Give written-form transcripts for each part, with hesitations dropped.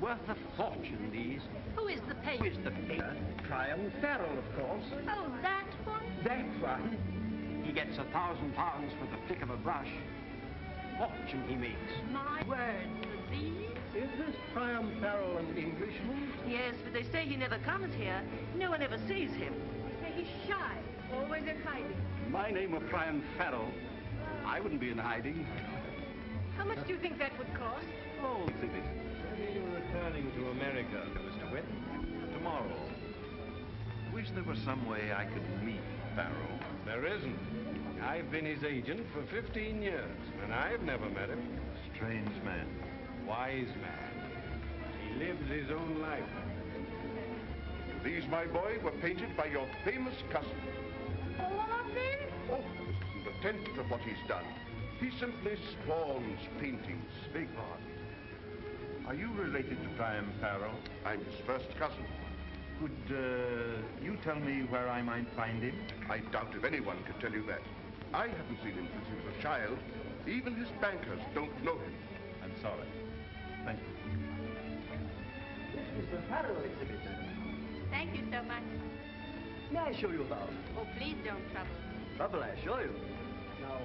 Worth a fortune, these. Who is the painter? Who is the painter? Priam Farrell, of course. Oh, that one? That one. He gets £1,000 for the flick of a brush. Fortune he makes. My word, for these? Is this Priam Farrell an Englishman? Yes, but they say he never comes here. No one ever sees him. He's shy, always in hiding. My name were Priam Farrell. I wouldn't be in hiding. How much do you think that would cost? Oh, exhibit. When are you returning to America, Mr. Witt? Tomorrow. Wish there was some way I could meet Farrell. There isn't. I've been his agent for 15 years, and I've never met him. Strange man. Wise man. He lives his own life. These, my boy, were painted by your famous cousin. All of them? Oh, this isn't a tenth of what he's done. He simply spawns paintings. Big pardon. Are you related to Priam Farrell? I'm his first cousin. Could you tell me where I might find him? I doubt if anyone could tell you that. I haven't seen him since he was a child. Even his bankers don't know him. I'm sorry. Thank you. This is the Farrell exhibit. Thank you so much. May I show you about? Oh, please don't trouble. Trouble, I show you. Now,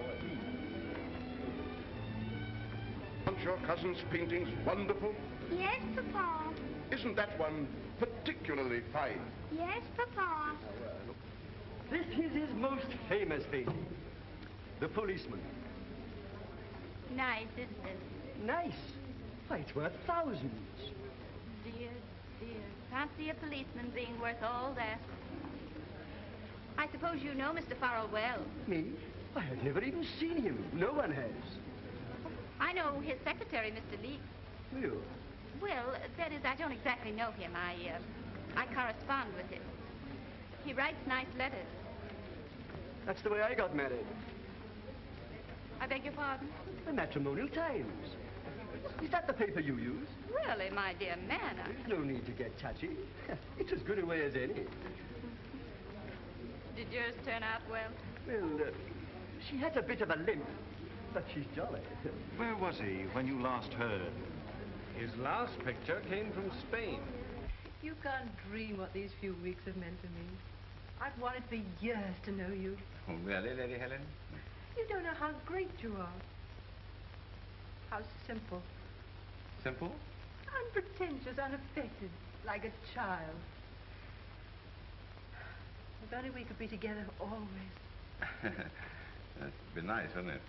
Aren't your cousin's paintings wonderful? Yes, Papa. Isn't that one particularly fine? Yes, Papa. this is his most famous painting. The Policeman. Nice, isn't it? Nice. Why, it's worth thousands. Dear, dear. Fancy a policeman being worth all that. I suppose you know Mr. Farrell well. Me? I have never even seen him. No one has. I know his secretary, Mr. Leek. You? Well, that is, I don't exactly know him. I correspond with him. He writes nice letters. That's the way I got married. I beg your pardon? The Matrimonial Times. Is that the paper you use? Really, my dear man, There's no need to get touchy. It's as good a way as any. Did yours turn out well? Well, she has a bit of a limp, but she's jolly. Where was he when you last heard? His last picture came from Spain. You can't dream what these few weeks have meant to me. I've wanted for years to know you. Oh, really, Lady Helen? You don't know how great you are. How simple. Simple? Unpretentious, unaffected, like a child. If only we could be together always. That'd be nice, wouldn't it?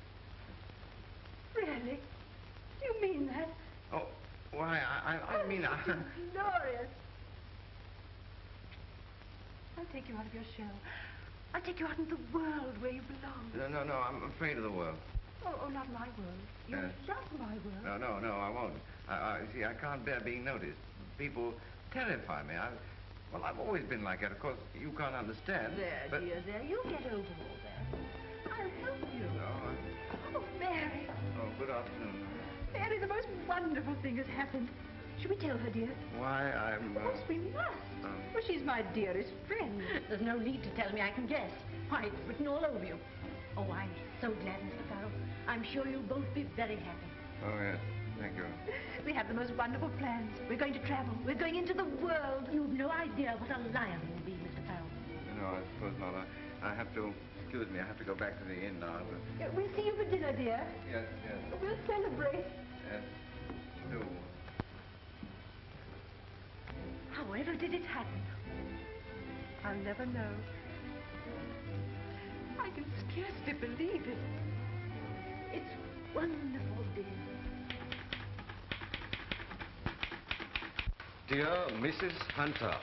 Really? You mean that? Oh, why, I mean... Glorious. I'll take you out of your shell. I'll take you out into the world where you belong. No, I'm afraid of the world. Oh, not my world. You love my world. No, I won't. See, I can't bear being noticed. People terrify me. Well, I've always been like that. Of course, you can't understand. There, but... dear, there. You'll get over all that. I'll help you. No, Oh, Mary. Oh, good afternoon. Mary, the most wonderful thing has happened. Should we tell her, dear? Why, I'm... Of course we must. Well, she's my dearest friend. There's no need to tell me. I can guess. Why, it's written all over you. Oh, I'm so glad, Mr. Farrell. I'm sure you'll both be very happy. Oh, yes. Thank you. We have the most wonderful plans. We're going to travel. We're going into the world. You've no idea what a lion will be, Mr. Farrell. No, I suppose not. I have to... Excuse me, I have to go back to the inn now. But... We'll see you for dinner, dear. Yes. We'll celebrate. Yes, do. However did it happen? I'll never know. I can scarcely believe it. It's wonderful, dear. Dear Mrs. Hunter,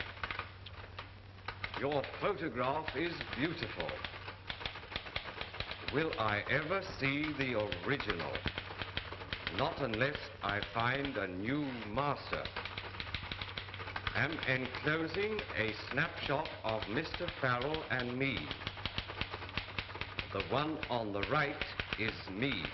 your photograph is beautiful. Will I ever see the original? Not unless I find a new master. Am enclosing a snapshot of Mr. Farrell and me. The one on the right is me.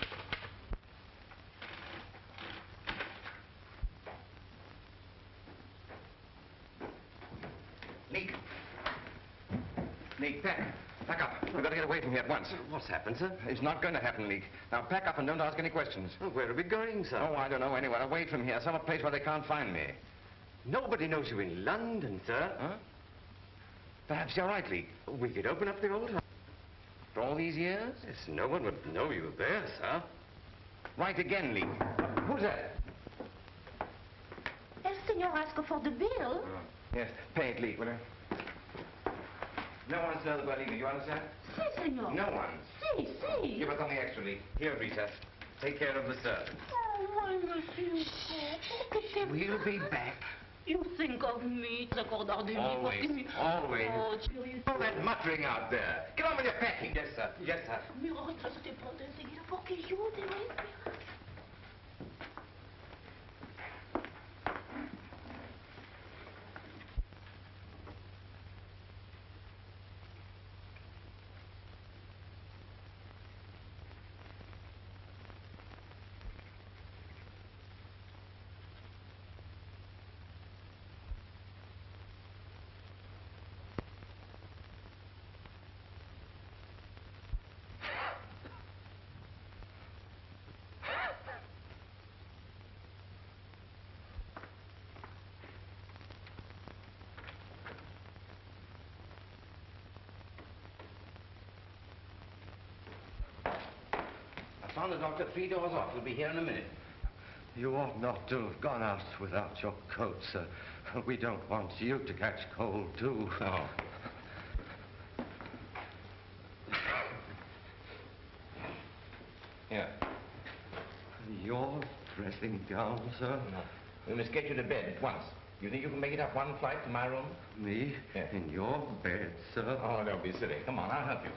Nick, back. pack up. We've got to get away from here at once. What's happened, sir? It's not going to happen, Leek. Now, pack up and don't ask any questions. Well, where are we going, sir? Oh, I don't know. Anywhere away from here. Some place where they can't find me. Nobody knows you in London, sir. Huh? Perhaps you're right, Leek. We could open up the old house. For all these years? Yes, no one would know you there, sir. Right again, Leek. Who's that? El senor asked for the bill. Yes, pay it, Leek, will you? No one's know about either, you understand? Si, senor. No one. Si, si. Give us something extra, Leek. Here, Rita. Take care of the servant. Oh, monsieur. We'll be back. You think of me, s'accordar de Always, always. Oh, chérie. All that muttering out there. Get on with your packing. Yes, sir. Yes, sir. Mi retrasaste pronto enseguida porque yo debo esperar. I found the doctor 3 doors off. He'll be here in a minute. You ought not to have gone out without your coat, sir. We don't want you to catch cold, too. Oh. Here. Your dressing gown, sir? No. We must get you to bed at once. You think you can make it up one flight to my room? Me? Yeah. In your bed, sir? Oh, don't be silly. Come on, I'll help you.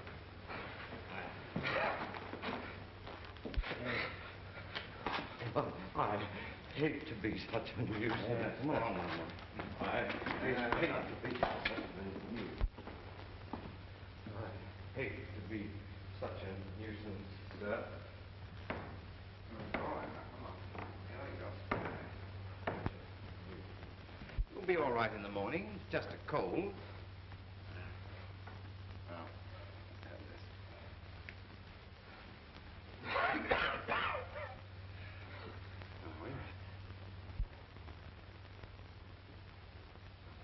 Oh, I hate to be such a nuisance. Come on. I hate to be such a nuisance. I hate to be such a nuisance, sir. You'll be all right in the morning. It's just a cold.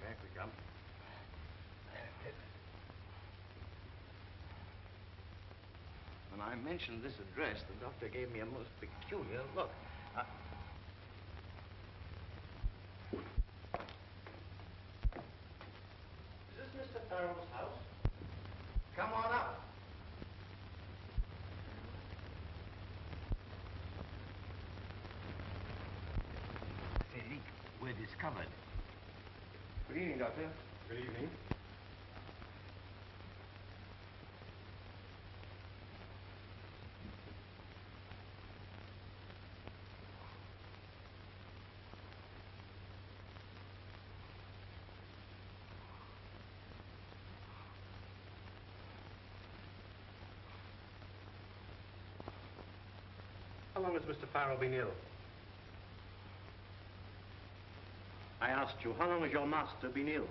Back we come. When I mentioned this address, the doctor gave me a most peculiar look. Is this Mr. Farrell's house? Come on up. Say, Leek, we're discovered. Good evening, Doctor. Good evening. How long has Mr. Farrell been ill? I asked you, how long has your master been ill?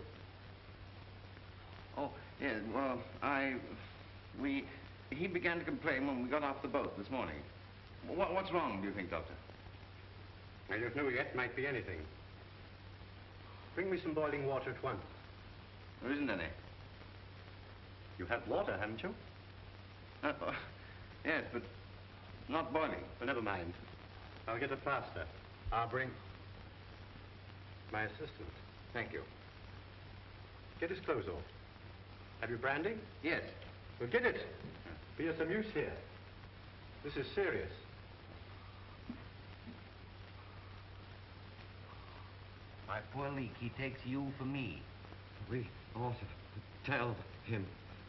Oh, yes, well, he began to complain when we got off the boat this morning. What's wrong, do you think, Doctor? I don't know yet. Might be anything. Bring me some boiling water at once. There isn't any. You have water, haven't you? Yes, but not boiling. Well, never mind. I'll get a plaster. I'll bring my assistant. Thank you. Get his clothes off. Have you brandy? Yes. Well, get it. Be of some use here. This is serious. My poor Leek, he takes you for me. We ought to tell him.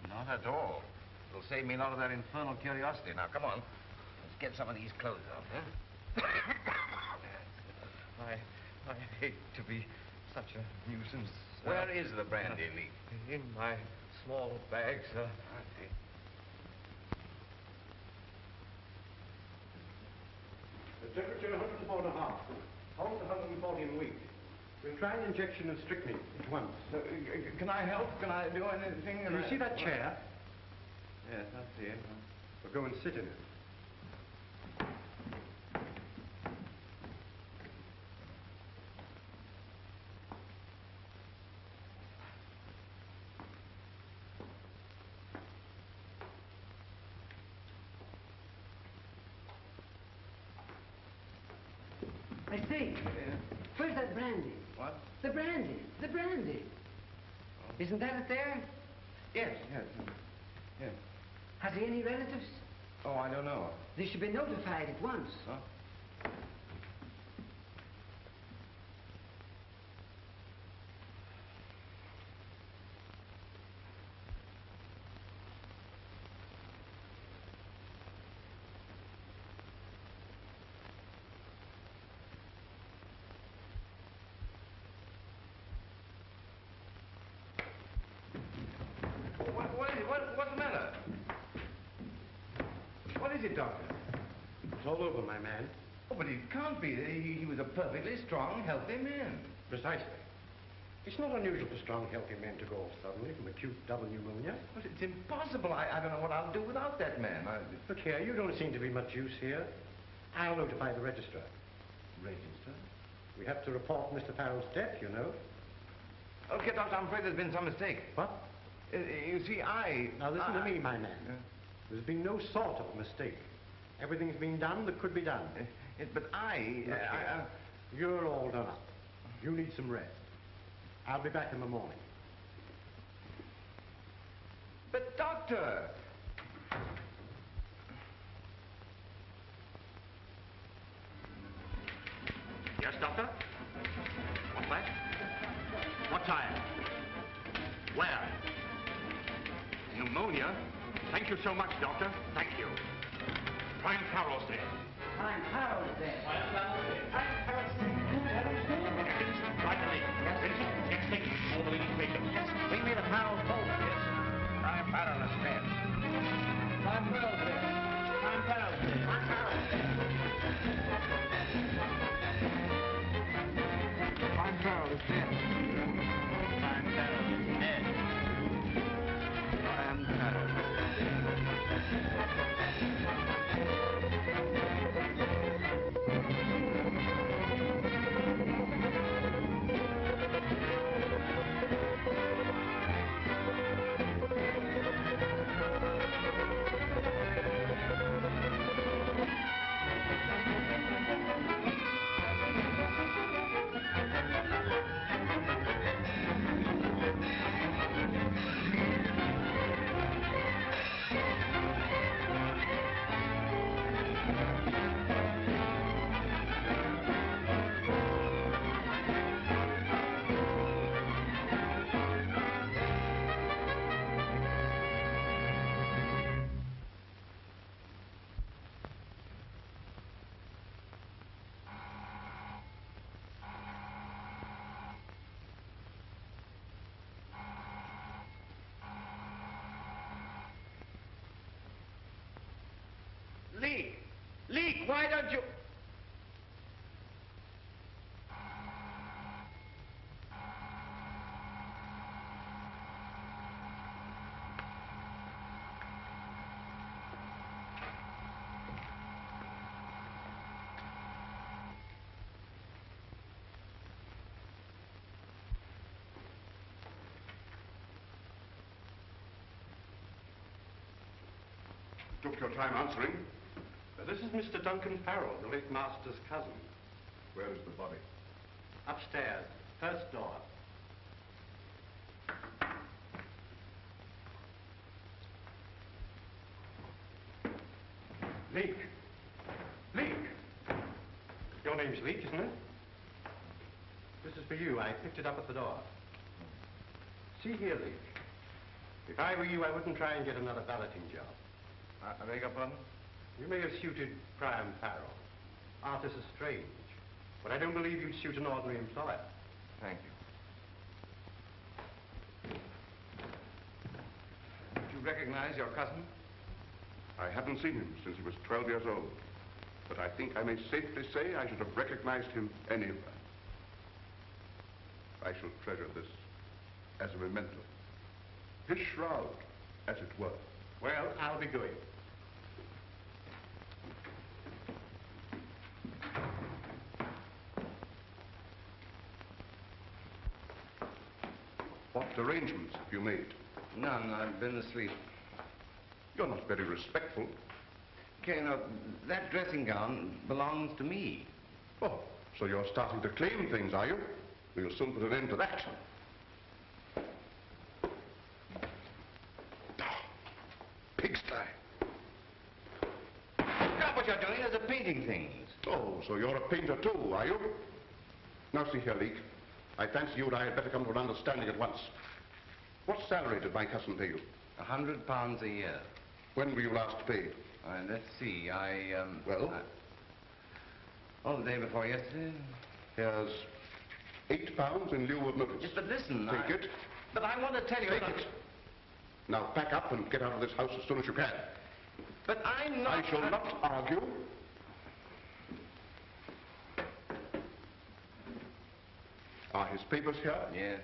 Not at all. It'll save me a lot of that infernal curiosity. Now, come on. Let's get some of these clothes off, huh? I hate to be such a nuisance. Where is the brandy, Leek? In my small bag, sir. The temperature 104.5. Pulse 140 in a week. We'll try an injection of strychnine at once. Can I help? Can I do anything? You see that chair? Yes, I see it. We'll go and sit in it. I say, where's that brandy? What? The brandy. The brandy. Oh. Isn't that it there? Yes, yes. Yes. Has he any relatives? Oh, I don't know. They should be notified at once. Huh? What's the matter? What is it, Doctor? It's all over, my man. Oh, but it can't be. He was a perfectly strong, healthy man. Precisely. It's not unusual for strong, healthy men to go off suddenly from acute double pneumonia. But it's impossible. I don't know what I'll do without that man. Look here, you don't seem to be much use here. I'll notify the registrar. Register? We have to report Mr. Farrell's death, you know. Okay, Doctor, I'm afraid there's been some mistake. What? You see, Now, listen to me, my man. There's been no sort of mistake. Everything's been done that could be done. But You're all done up. You need some rest. I'll be back in the morning. But, Doctor! Yes, Doctor? What's that? What time? Where? Pneumonia? Thank you so much, Doctor. Thank you. Prime Farrell's dead. Prime Farrell's dead. Prime Farrell's dead. Right away. Yes, Vincent. Get taken. All the leading papers. Yes. Bring me the Farrell's phone. Yes. Prime Farrell is dead. Prime Farrell's dead. Prime Farrell's dead. Prime Farrell's dead. Prime Farrell is dead. Prime Farrell is dead. Prime Farrell. Leak, why don't you... Took your time answering. This is Mr. Duncan Farrell, the late master's cousin. Where is the body? Upstairs, first door. Leak. Your name's Leak, isn't it? This is for you. I picked it up at the door. See here, Leak. If I were you, I wouldn't try and get another balloting job. I beg your pardon? You may have suited Prime Farrell. Artists are strange. But I don't believe you'd suit an ordinary employer. Thank you. Did you recognize your cousin? I haven't seen him since he was 12 years old. But I think I may safely say I should have recognized him anywhere. I shall treasure this as a memento. His shroud, as it were. Well, I'll be going. What arrangements have you made? None. I've been asleep. You're not very respectful. Okay, now, that dressing gown belongs to me. Oh, so you're starting to claim things, are you? We'll soon put an end to that. Pigsty. Now, what you're doing is painting things. Oh, so you're a painter too, are you? Now, see here, Leek. I fancy you and I had better come to an understanding at once. What salary did my cousin pay you? £100 a year. When were you last paid? Let's see, Well? Oh, the day before yesterday. Here's £8 in lieu of notice. Yes, but listen, Take it. But I want to tell you... Take it. Now pack up and get out of this house as soon as you can. But I'm not... I shall not argue. Are his papers here? Yes.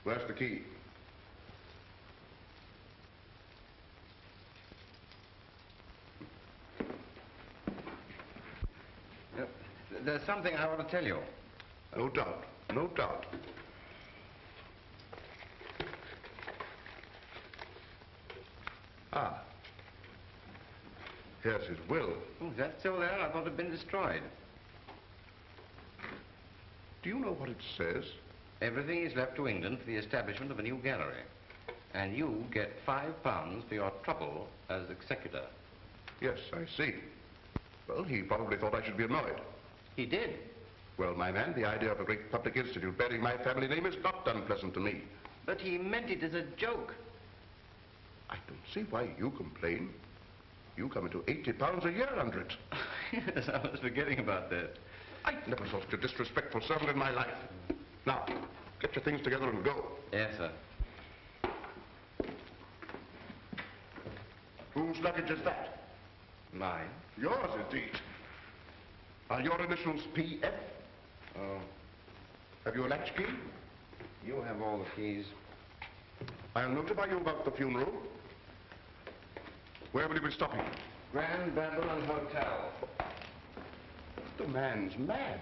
Where's the key? There's something I want to tell you. No doubt. No doubt. Ah. Here's his will. Oh, that's still there? I thought it had been destroyed. Do you know what it says? Everything is left to England for the establishment of a new gallery. And you get £5 for your trouble as executor. Yes, I see. Well, he probably thought I should be annoyed. He did. Well, my man, the idea of a great public institute bearing my family name is not unpleasant to me. But he meant it as a joke. I don't see why you complain. You come into £80 a year under it. Yes, I was forgetting about that. I never saw such a disrespectful servant in my life. Now, get your things together and go. Yes, sir. Whose luggage is that? Mine? Yours, indeed. Are your initials P.F.? Oh. Have you a latch key? You have all the keys. I'll notify you about the funeral. Where will you be stopping? Grand Babylon Hotel. The man's mad.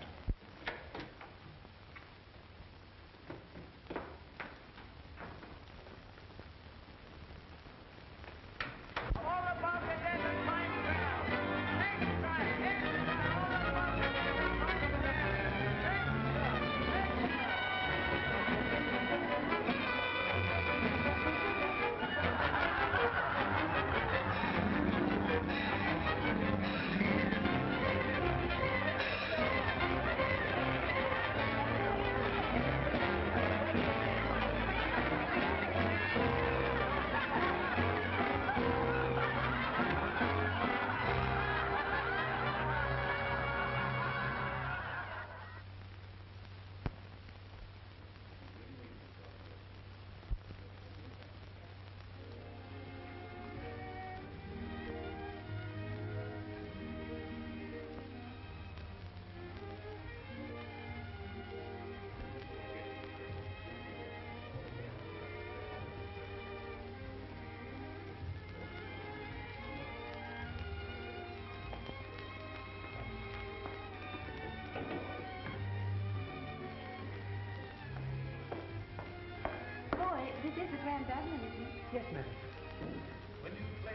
This is the Grand Babylon, isn't it? Yes, madam. When you play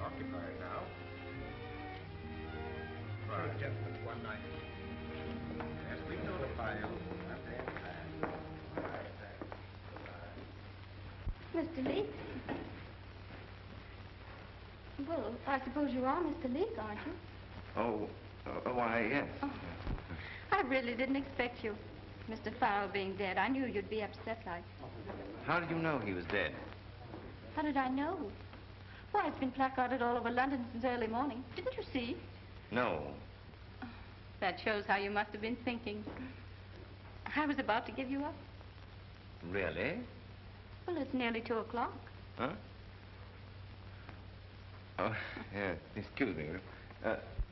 occupied now. Right, gentlemen, one night. Yes, we notify you. Mr. Leek? Well, I suppose you are Mr. Leek, aren't you? Oh, why, yes. Oh. I really didn't expect you. Mr. Farrell being dead, I knew you'd be upset like. How did you know he was dead? How did I know? Why, it's been placarded all over London since early morning. Didn't you see? No. Oh, that shows how you must have been thinking. I was about to give you up. Really? Well, it's nearly 2 o'clock. Huh? Oh, yes. Excuse me.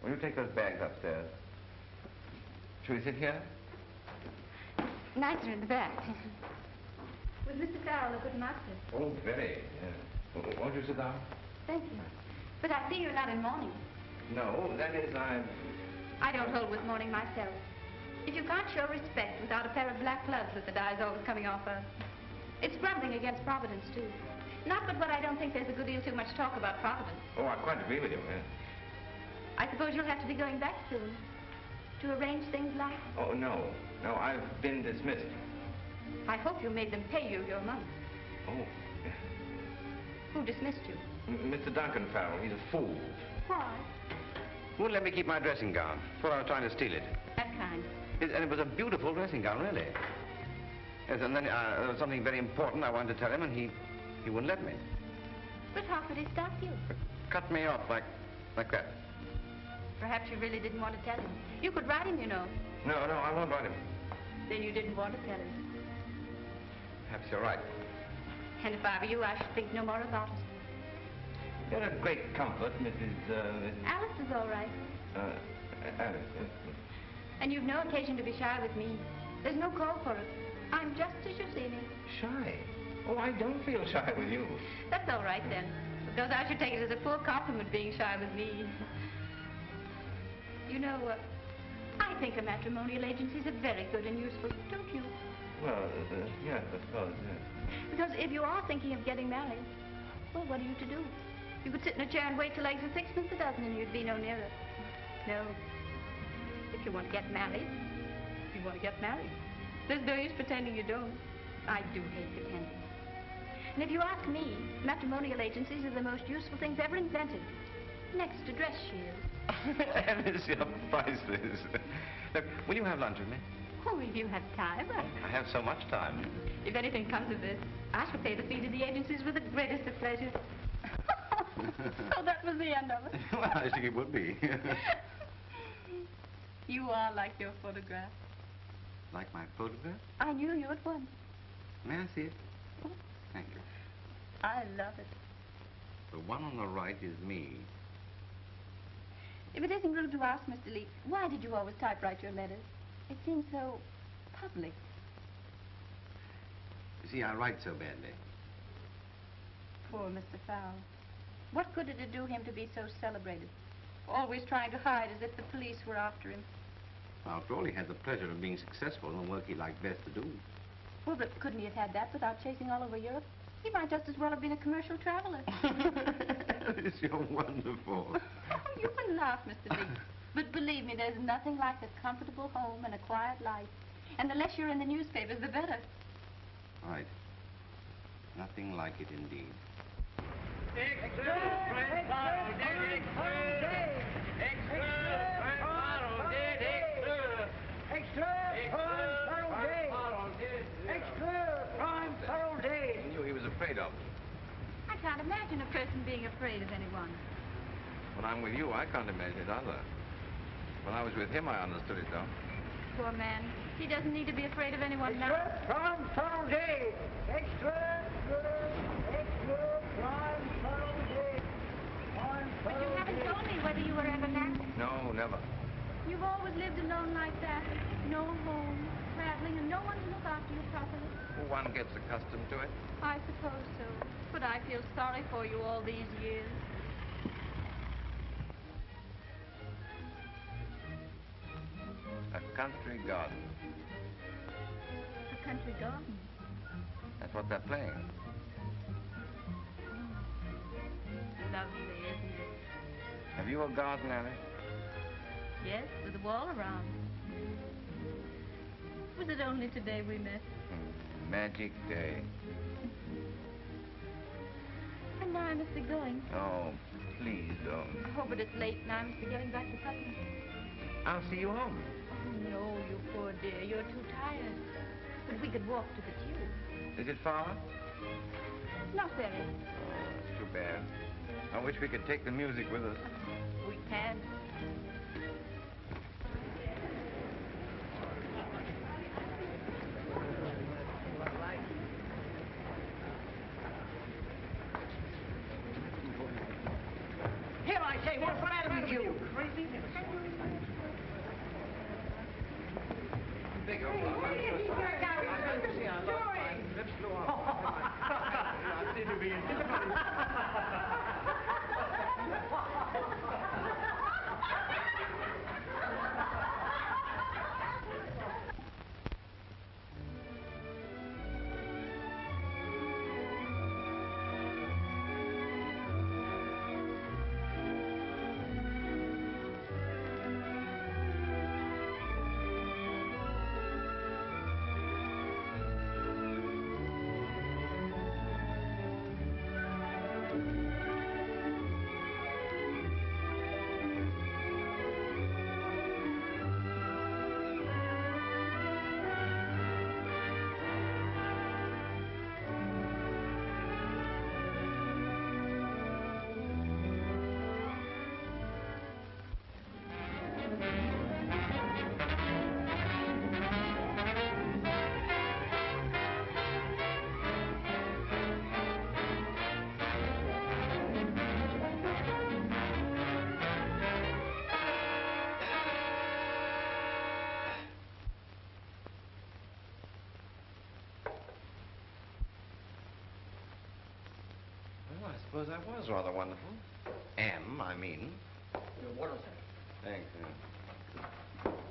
Will you take those bags upstairs? Shall we sit here? Nicer in the back. Was Mr. Farrell a good master? Oh, very. Won't you sit down? Thank you. But I see you're not in mourning. No, that is, I don't hold with mourning myself. If you can't show respect without a pair of black gloves that the dye's always coming off of, it's grumbling against Providence, too. Not but what I don't think there's a good deal too much talk about Providence. Oh, I quite agree with you, yes. I suppose you'll have to be going back soon to arrange things like... Oh, no. No, I've been dismissed. I hope you made them pay you your money. Oh. Who dismissed you? Mr. Duncan Farrell. He's a fool. Why? Wouldn't let me keep my dressing gown. Thought I was trying to steal it. That kind. And it was a beautiful dressing gown, really. Yes, and then there was something very important I wanted to tell him, and he wouldn't let me. But how could he stop you? Cut me off like that. Perhaps you really didn't want to tell him. You could write him, you know. No, I won't write him. Then you didn't want to tell him. Perhaps you're right. And if I were you, I should think no more about it. You're a great comfort, Mrs. Alice is all right. Alice, yes. And you've no occasion to be shy with me. There's no call for it. I'm just as you see me. Shy? Oh, I don't feel shy with you. That's all right, then. Because I should take it as a poor compliment being shy with me. You know, I think a matrimonial agencies are very good and useful, don't you? Well, yes, I suppose, yes. Because if you are thinking of getting married, well, what are you to do? You could sit in a chair and wait till eggs are sixpence a dozen and you'd be no nearer. No. If you want to get married, you want to get married. There's no use pretending you don't. I do hate pretending. And if you ask me, matrimonial agencies are the most useful things ever invented. Next to dress shields. Alice, you're priceless. Look, will you have lunch with me? Oh, if you have time, I have so much time. If anything comes of this, I shall pay the fee to the agencies with the greatest of pleasure. So that was the end of it. Well, I think it would be. You are like your photograph. Like my photograph? I knew you at once. May I see it? Thank you. I love it. The one on the right is me. If it isn't rude to ask, Mr. Leek, why did you always typewrite your letters? It seems so public. You see, I write so badly. Poor Mr. Farrell. What good did it do him to be so celebrated? Always trying to hide as if the police were after him. After all, he had the pleasure of being successful in the work he liked best to do. Well, but couldn't he have had that without chasing all over Europe? He might just as well have been a commercial traveler. Alice, you're wonderful. You can laugh, Mr. Leek. But believe me, there's nothing like a comfortable home and a quiet life. And the less you're in the newspapers, the better. Right. Nothing like it indeed. He knew he was afraid of. I can't imagine a person being afraid of anyone. When I'm with you, I can't imagine it either. When I was with him, I understood it, though. Poor man. He doesn't need to be afraid of anyone now. Prime Pearl Day! Extra, prime Pearl Day! But you haven't told me whether you were ever married. No, never. You've always lived alone like that. No home, traveling, and no one to look after you properly. Well, one gets accustomed to it. I suppose so. But I feel sorry for you all these years. A country garden. A country garden? That's what they're playing. Lovely, isn't it? Have you a garden, Alice? Yes, with a wall around. Was it only today we met? Magic day. now I must be going. Oh, please don't. Oh, but it's late now. I must be getting back to Putney. I'll see you home. Oh, no, you poor dear. You're too tired. But we could walk to the tube. Is it far? Not very. Oh, that's too bad. I wish we could take the music with us. We can. Here, I say, what's the matter with you? Crazy? I seem to be in difficulty. Well, I suppose I was rather wonderful. I mean. What is it? Thanks.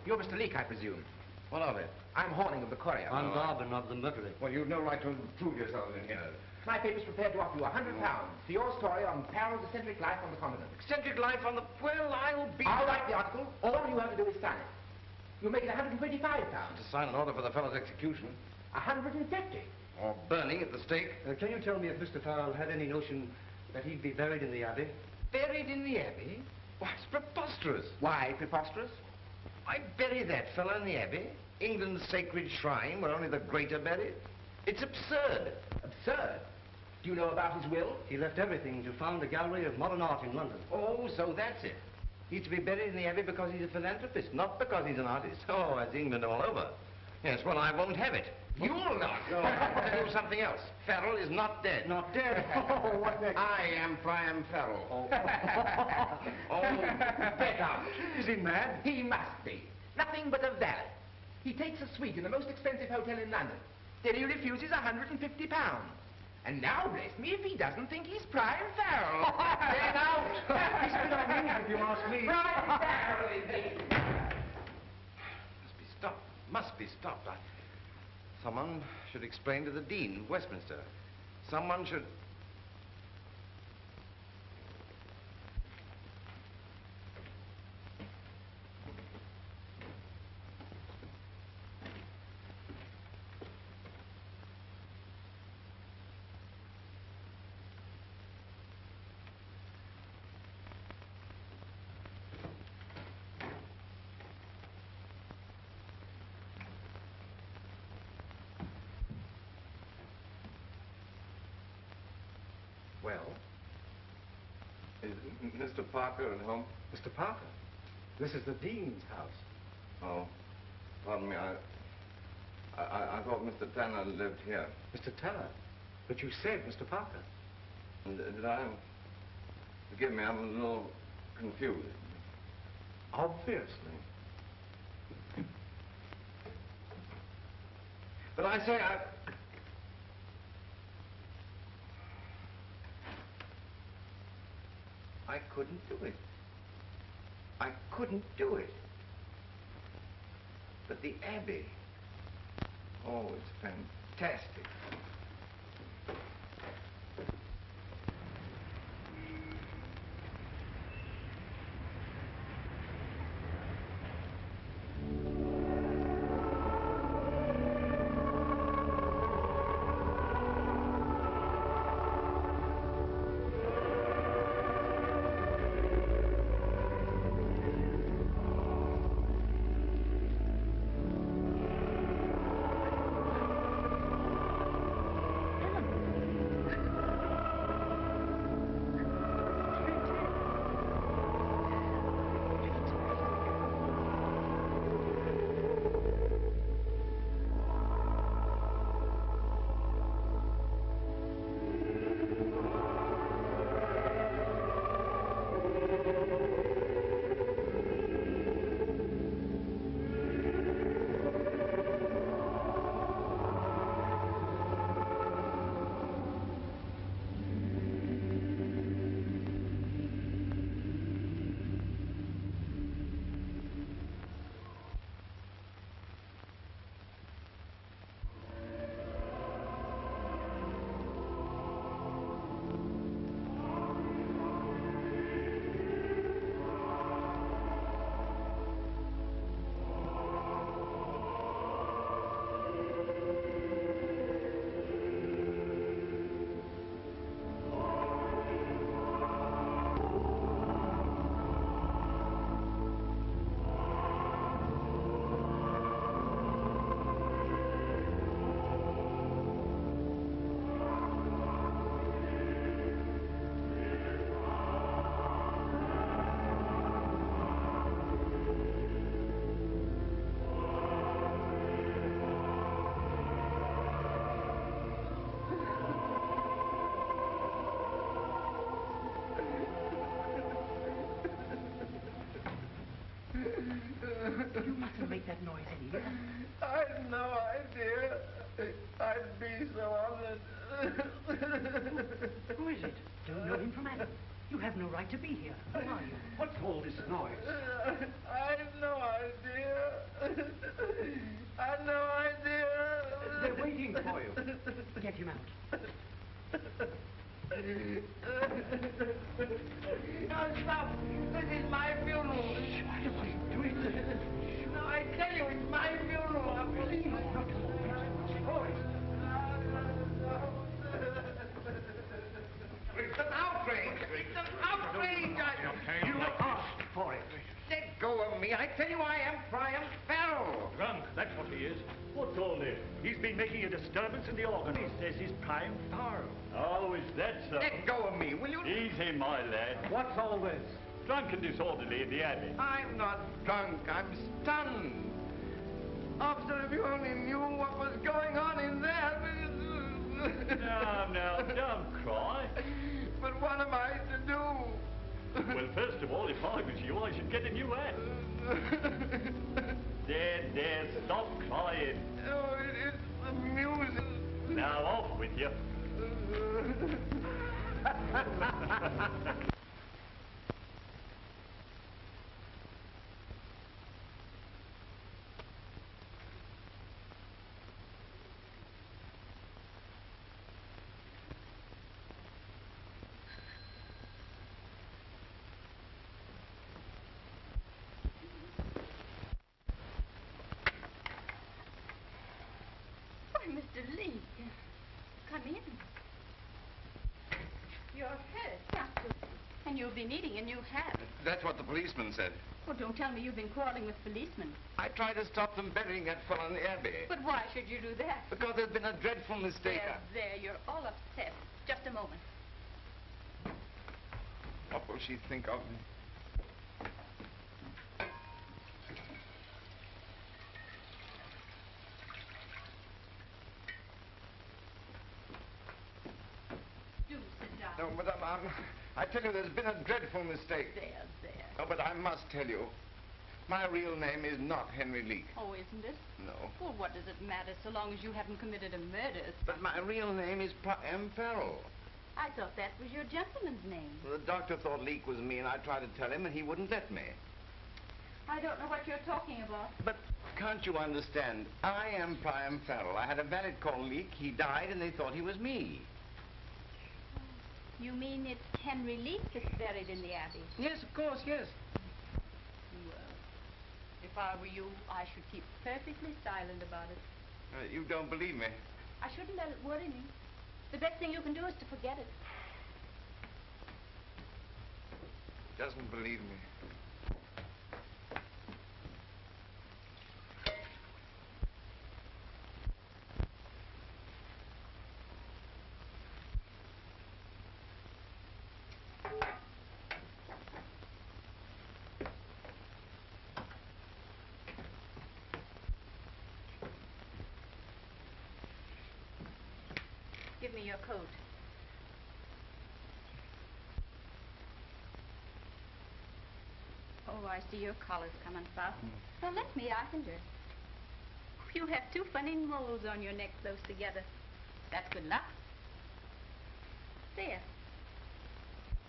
You're Mr. Leake, I presume. What of it? I'm Horning of the Courier. I'm Garvin of the Mercury. Well, you've no right to intrude yourself in here. My paper's prepared to offer you £100 for your story on Farrell's eccentric life on the continent. Eccentric life on the... Well, I'll be... I'll write the article. All you have to do is sign it. You'll make it £125. To sign an order for the fellow's execution. 150. Or burning at the stake. Can you tell me if Mr. Farrell had any notion that he'd be buried in the Abbey? Buried in the Abbey? Why, it's preposterous. Why preposterous? I bury that fellow in the Abbey, England's sacred shrine, where only the great are buried. It's absurd. Absurd. Do you know about his will? He left everything to found a gallery of modern art in London. Oh, so that's it. He's to be buried in the Abbey because he's a philanthropist, not because he's an artist. Oh, that's England all over. Yes, well, I won't have it. You'll not. I'll tell you something else. Farrell is not dead. Not dead? Oh, what next? I am Priam Farrell. Oh, Bet out. Is he mad? He must be. Nothing but a valet. He takes a suite in the most expensive hotel in London. Then he refuses £150. And now, bless me, if he doesn't think he's Priam Farrell. Bet out. He's been on me, if you ask me. Priam Farrell, indeed. Must be stopped. Must be stopped. Someone should explain to the Dean of Westminster. Someone should... Well? Is Mr. Parker at home? Mr. Parker, this is the Dean's house. Oh, pardon me. I thought Mr. Tanner lived here. Mr. Tanner, but you said Mr. Parker. Did I? Forgive me, I'm a little confused. Obviously. But I say, I couldn't do it. I couldn't do it. But the Abbey, oh, it's fantastic. You mustn't make that noise in here. I'd no idea. I'd be so honored. Who is it? Don't know him from Adam. You have no right to be here. Who are you? What's all this noise? I'd no idea. I'd no idea. They're waiting for you. Get him out. No, stop. This is my funeral. Shh, why don't you do it? No, I tell you, it's my funeral. Please, not a moment. Oh, It's an outrage. It's an outrage. you asked for it. Let go of me. I tell you, I am Priam Farrell. Drunk, that's what he is. What's all this? He's been making a disturbance in the organ. He says he's Priam Farrell. Oh, is that so? Let go of me, will you? Easy, my lad. What's all this? Drunk and disorderly in the abbey. I'm not drunk. I'm stunned. Officer, if you only knew what was going on in there. Now, don't cry. But what am I to do? Well, first of all, if I was you, I should get a new hat. There, stop crying. Oh, it's amusing. Now, off with you. Mr. Lee, come in. You're hurt, and you'll be needing a new hat. That's what the policeman said. Oh, don't tell me you've been quarreling with policemen. I tried to stop them burying that fellow in the abbey. But why should you do that? Because there's been a dreadful mistake. There, you're all upset. Just a moment. What will she think of me? No, but I tell you, there's been a dreadful mistake. There. Oh, but I must tell you, my real name is not Henry Leake. Oh, isn't it? No. Well, what does it matter so long as you haven't committed a murder? But my real name is Priam Farrell. I thought that was your gentleman's name. Well, the doctor thought Leake was me, and I tried to tell him, and he wouldn't let me. I don't know what you're talking about. But can't you understand? I am Priam Farrell. I had a valet called Leake. He died, and they thought he was me. You mean it's Henry Leake that's buried in the abbey? Yes, of course, yes. Well, if I were you, I should keep perfectly silent about it. You don't believe me? I shouldn't let it worry me. The best thing you can do is to forget it. Doesn't believe me. Give me your coat. Oh, I see your collar's coming fast. Well, let me. I can dress. You have two funny moles on your neck close together. That's good luck. There.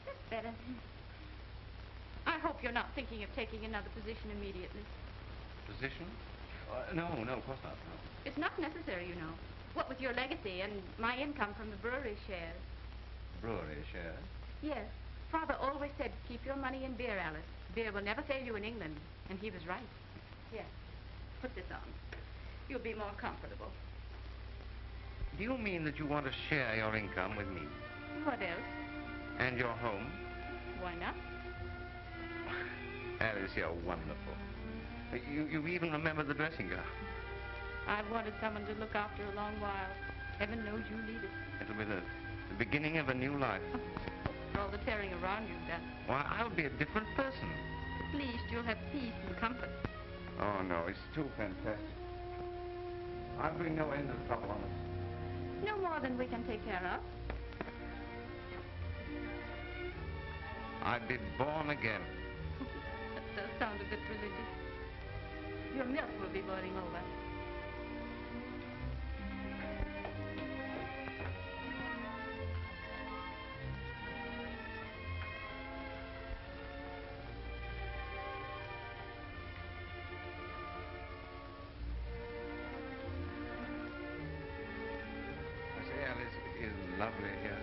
That's better. I hope you're not thinking of taking another position immediately. Position? No, of course not. No. It's not necessary, you know. What with your legacy and my income from the brewery shares. Brewery shares? Yes. Father always said, keep your money in beer, Alice. Beer will never fail you in England. And he was right. Here, put this on. You'll be more comfortable. Do you mean that you want to share your income with me? What else? And your home? Why not? Alice, you're wonderful. You even remember the dressing gown. I've wanted someone to look after a long while. Heaven knows you need it. It'll be the beginning of a new life. For all the tearing around you've done. Why, I'll be a different person. At least you'll have peace and comfort. Oh, no, it's too fantastic. I'll bring no end of trouble on us. No more than we can take care of. I'd be born again. That does sound a bit religious. Your milk will be boiling over. Lovely here.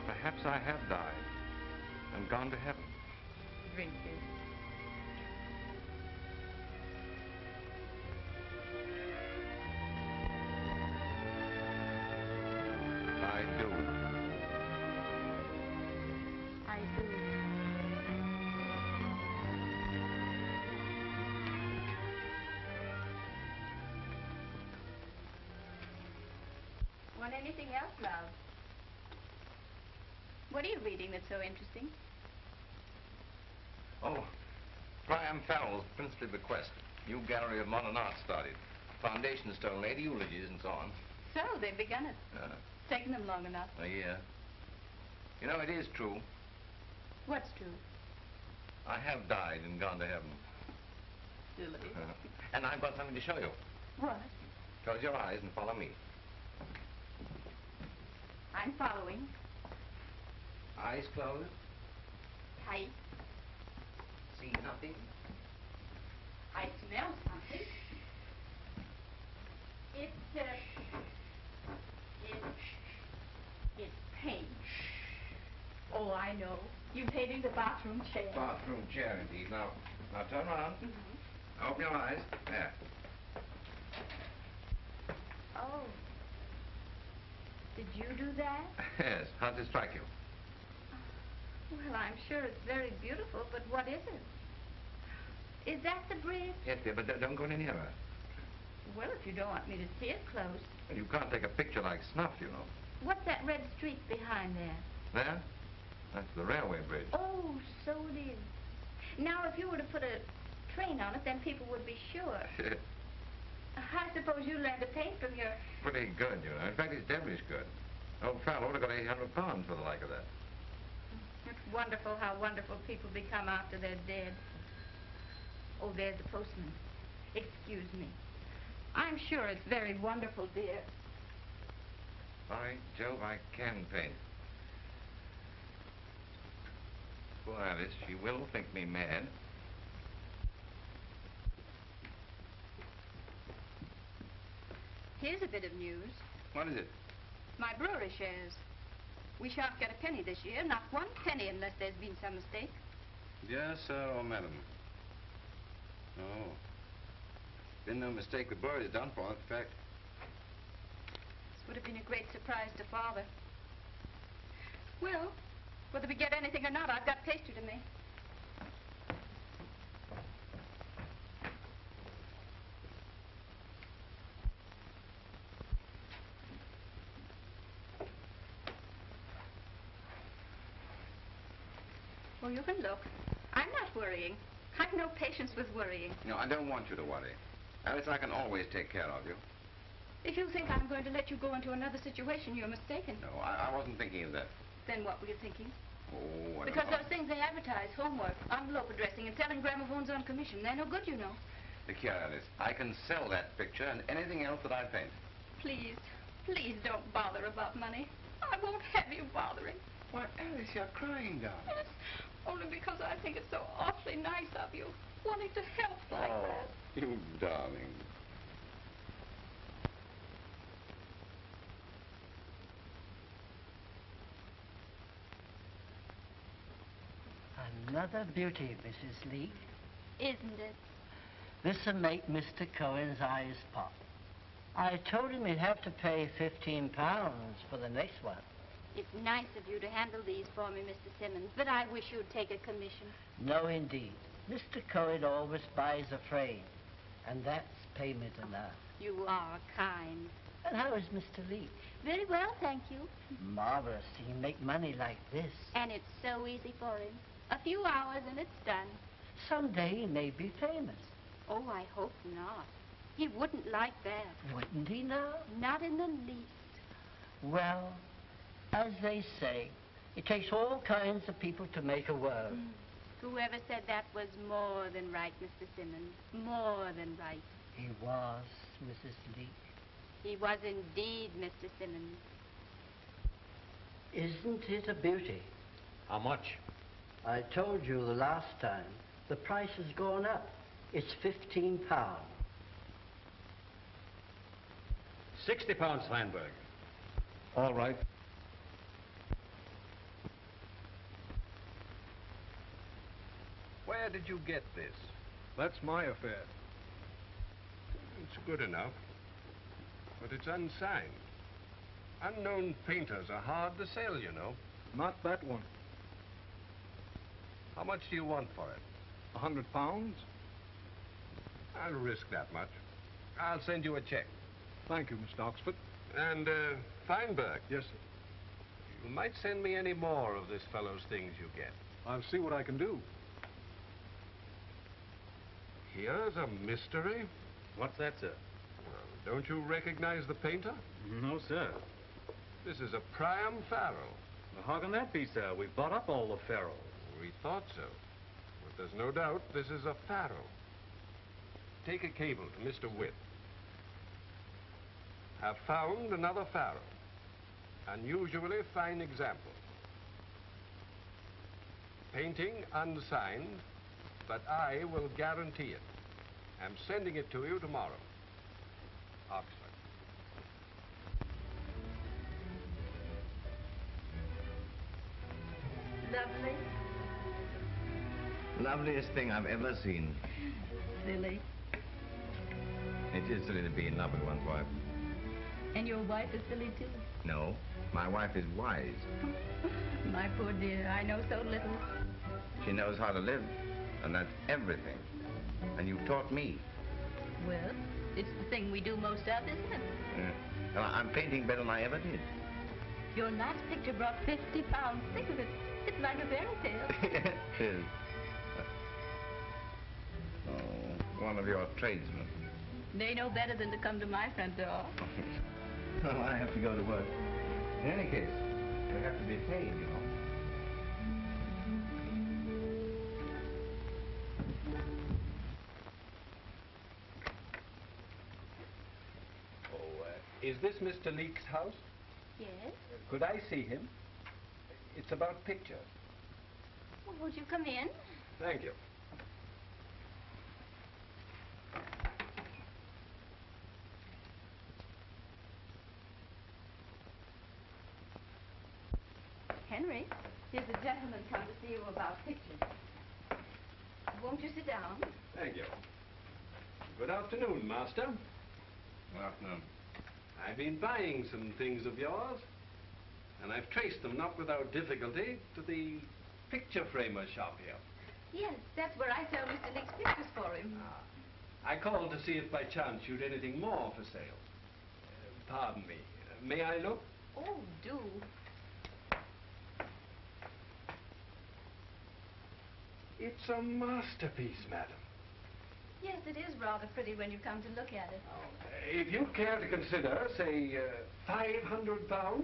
Perhaps I have died and gone to heaven. Drink this. I do. I do. Want anything else, love? What are you reading that's so interesting? Oh, Priam Farrell's Princely Bequest. New gallery of modern art started. Foundation stone laid, eulogies and so on. So, they've begun it. Taken them long enough. A year. You know, it is true. What's true? I have died and gone to heaven. Silly. And I've got something to show you. What? Close your eyes and follow me. I'm following. Eyes closed. Tight. See nothing. I smell something. It's paint. Oh, I know. You painted the bathroom chair. Bathroom chair, indeed. Now turn around. Open your eyes. There. Oh. Did you do that? Yes. How does it strike you? Well, I'm sure it's very beautiful, but what is it? Is that the bridge? Yes, dear, but don't go any nearer. Well, if you don't want me to see it close. You can't take a picture like snuff, you know. What's that red streak behind there? There? That's the railway bridge. Oh, so it is. Now, if you were to put a train on it, then people would be sure. I suppose you learned to paint from your... Pretty good, you know. In fact, it's devilish good. Old fellow would have got 800 pounds for the like of that. It's wonderful how wonderful people become after they're dead. Oh, there's the postman. Excuse me. I'm sure it's very wonderful, dear. By Jove, I can paint. Poor Alice, she will think me mad. Here's a bit of news. What is it? My brewery shares. We shan't get a penny this year, not 1 penny unless there's been some mistake. Yes, sir, or madam. No. Been no mistake. The bird is done for, in fact. This would have been a great surprise to Father. Well, whether we get anything or not, I've got pastry to make. Oh, you can look. I'm not worrying. I've no patience with worrying. No, I don't want you to worry. Alice, I can always take care of you. If you think I'm going to let you go into another situation, you're mistaken. No, I wasn't thinking of that. Then what were you thinking? Oh, Because those things they advertise, homework, envelope addressing, and selling gramophones on commission, they're no good, you know. Look here, Alice. I can sell that picture and anything else that I paint. Please, please don't bother about money. I won't have you bothering. Why, Alice, you're crying, darling. Yes, only because I think it's so awfully nice of you, wanting to help like that. You darling. Another beauty, Mrs. Leake. Isn't it? This'll make Mr. Cohen's eyes pop. I told him he'd have to pay £15 for the next one. It's nice of you to handle these for me, Mr. Simmons, but I wish you'd take a commission. No, indeed. Mr. Cohen always buys a frame, and that's payment enough. You are kind. And how is Mr. Leake? Very well, thank you. Marvelous. He can make money like this. And it's so easy for him. A few hours and it's done. Someday he may be famous. Oh, I hope not. He wouldn't like that. Wouldn't he now? Not in the least. Well, as they say, it takes all kinds of people to make a world. Whoever said that was more than right, Mr. Simmons. More than right. He was, Mrs. Leake. He was indeed, Mr. Simmons. Isn't it a beauty? How much? I told you the last time. The price has gone up. It's £15. £60, Steinberg. All right. Where did you get this? That's my affair. It's good enough, but it's unsigned. Unknown painters are hard to sell, you know. Not that one. How much do you want for it? £100? I'll risk that much. I'll send you a check. Thank you, Mr. Oxford. And, Feinberg. Yes, sir. You might send me any more of this fellow's things you get. I'll see what I can do. Here's a mystery. What's that, sir? Well, don't you recognize the painter? No, sir. This is a Priam Farrell. Well, how can that be, sir? We've bought up all the Farrell. We thought so. But there's no doubt this is a Farrell. Take a cable to Mr. Witt. Have found another Farrell. Unusually fine example. Painting unsigned, but I will guarantee it. I'm sending it to you tomorrow. Oxford. Lovely. Loveliest thing I've ever seen. Silly. It is silly to be in love with one's wife. And your wife is silly, too. No, my wife is wise. My poor dear, I know so little. She knows how to live, and that's everything. And you've taught me. Well, it's the thing we do most of, isn't it? Well, I'm painting better than I ever did. Your last picture brought £50. Think of it. It's like a fairy tale. It is. Oh, one of your tradesmen. They know better than to come to my front door. Well, I have to go to work. In any case, I have to be paid, you know. Is this Mr. Leake's house? Yes? Could I see him? It's about pictures. Well, won't you come in? Thank you. Henry, here's a gentleman come to see you about pictures. Won't you sit down? Thank you. Good afternoon, Master. Good afternoon. I've been buying some things of yours, and I've traced them, not without difficulty, to the picture framer shop here. Yes, that's where I sell Mr. Leake's pictures for him. I called to see if by chance you'd anything more for sale. Pardon me. May I look? Oh, do. It's a masterpiece, madam. Yes, it is rather pretty when you come to look at it. If you care to consider, say, £500? £500?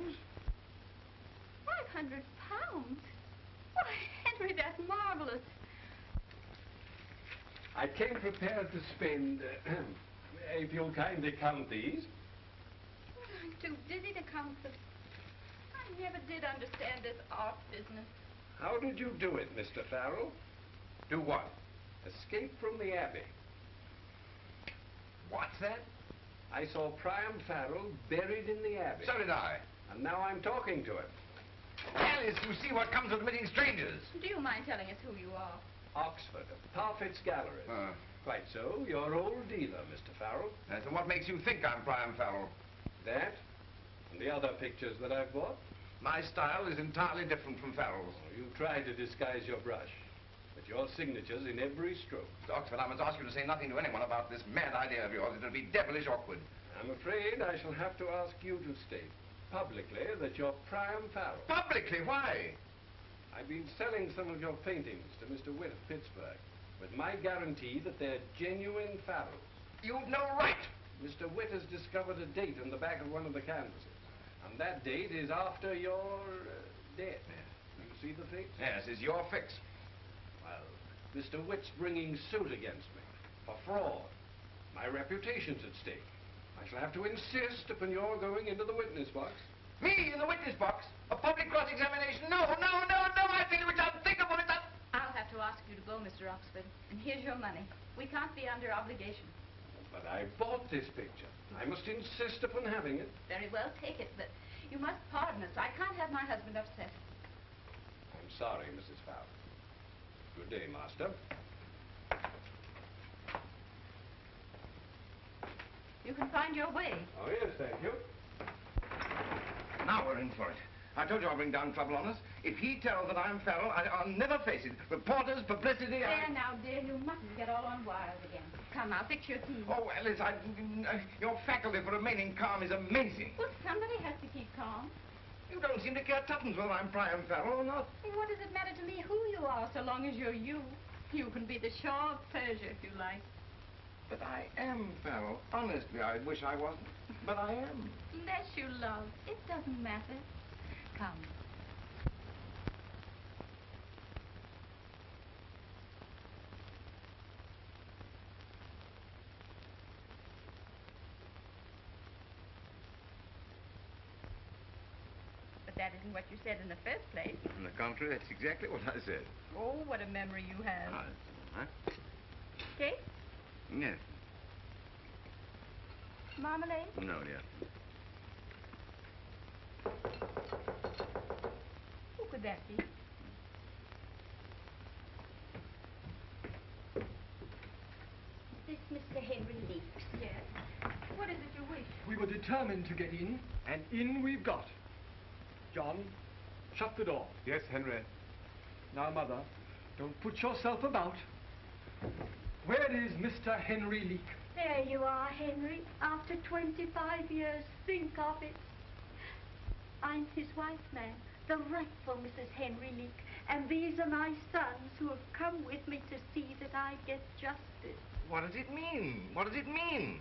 I came prepared to spend, if you'll kindly count these. I'm too dizzy to count them. I never did understand this art business. How did you do it, Mr. Farrell? Do what? Escape from the Abbey. What's that? I saw Priam Farrell buried in the Abbey. So did I. And now I'm talking to him. Alice, you see what comes of admitting strangers. Do you mind telling us who you are? Oxford, of Parfit's Galleries. Quite so. Your old dealer, Mr. Farrell. So what makes you think I'm Priam Farrell? That and the other pictures that I've bought. My style is entirely different from Farrell's. Oh, you try to disguise your brush, but your signature's in every stroke. Mr. Oxford, I must ask you to say nothing to anyone about this mad idea of yours. It'll be devilish awkward. I'm afraid I shall have to ask you to state publicly that you're Priam Farrell. Publicly? Why? I've been selling some of your paintings to Mr. Witt of Pittsburgh with my guarantee that they're genuine Farrells. You've no right. Mr. Witt has discovered a date on the back of one of the canvases. And that date is after your death. You see the fix? Yes, it's your fix. Well, Mr. Witt's bringing suit against me for fraud. My reputation's at stake. I shall have to insist upon your going into the witness box. Me in the witness box? A public cross-examination? No, no, no, no, I think it's unthinkable. I'll have to ask you to go, Mr. Oxford. And here's your money. We can't be under obligation. But I bought this picture. I must insist upon having it. Very well, take it, but you must pardon us. I can't have my husband upset. I'm sorry, Mrs. Farrell. Good day, Master. You can find your way. Oh, yes, thank you. Now we're in for it. I told you I'll bring down trouble on us. If he tells that I'm Farrell, I'll never face it. Reporters, publicity, There now, dear, you mustn't get all on wild again. Come, I'll fix your tea. Oh, Alice, your faculty for remaining calm is amazing. Well, somebody has to keep calm. You don't seem to care tuppence whether I'm Priam Farrell or not. Well, what does it matter to me who you are, so long as you're you? You can be the Shah of Persia if you like. But I am Farrell. Honestly, I wish I wasn't. But I am. Bless you, love. It doesn't matter. Come. But that isn't what you said in the first place. On the contrary, that's exactly what I said. Oh, what a memory you have. Huh? Cake? Yes. Marmalade? No, dear. Who could that be? Is this Mr. Henry Leeks? Yes. What is it you wish? We were determined to get in, and in we've got. John, shut the door. Yes, Henry. Now, Mother, don't put yourself about. Where is Mr. Henry Leek? There you are, Henry. After 25 years, think of it. I'm his wife, ma'am, the rightful Mrs. Henry Leek, and these are my sons who have come with me to see that I get justice. What does it mean? What does it mean?